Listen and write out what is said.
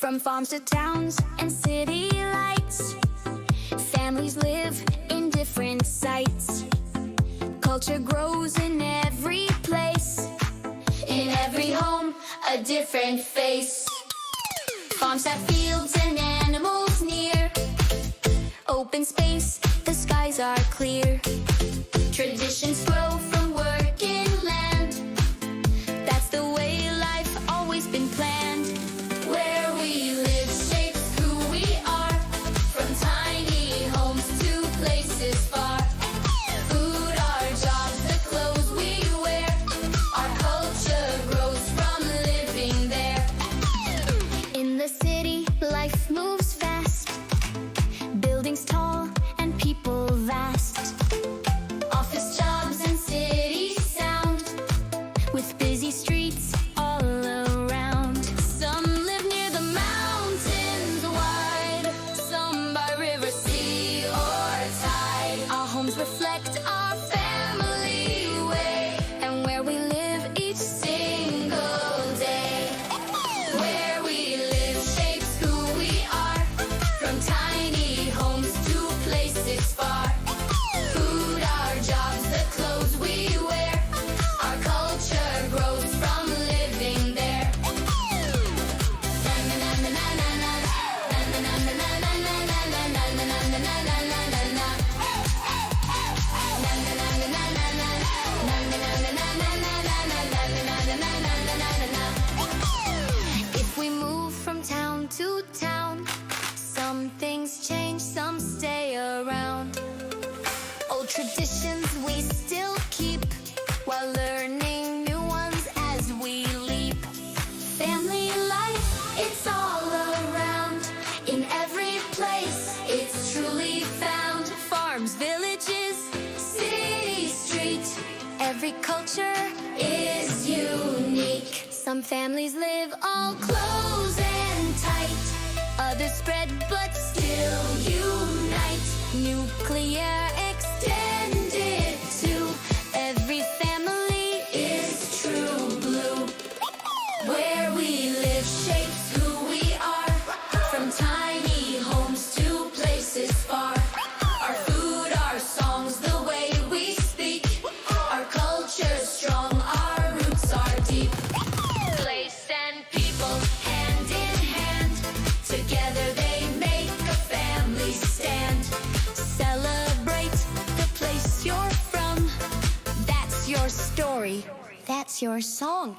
From farms to towns and city lights, families live in different sites. Culture grows in every place, in every home, a different face. Farms have fields and animals near, open space, the skies are clear. Traditions grow from working land, that's the way life always been planned. Where we live shapes who we are, from tiny homes to places far. Food, our jobs, the clothes we wear, our culture grows from living there. In the city, life moves fast, buildings tall and people vast. Office jobs and city sound, with busy streets all around. Some live near the mountains wide, some by river, sea, or tide. Our homes reflect our family way, and where we live each single day. Where we live shapes who we are, from tiny homes to places far. Food, our jobs, the clothes we wear, our culture grows from living there. If we move from town to town, some things change, some stay around. Old traditions we still keep, while learning new ones as we leap. Family life, it's all around, in every place it's truly found. Farms, villages, city, street, every culture is unique. Some families live all close and tight, others spread but still unite. Nuclear extended too, every family is true blue. Where we live shapes who we are, from tiny homes to places far. Our food, our songs, the way we speak, our culture's strong, our roots are deep. Place and people, hand in hand, together they make a family stand. Celebrate the place you're from, that's your story, that's your song.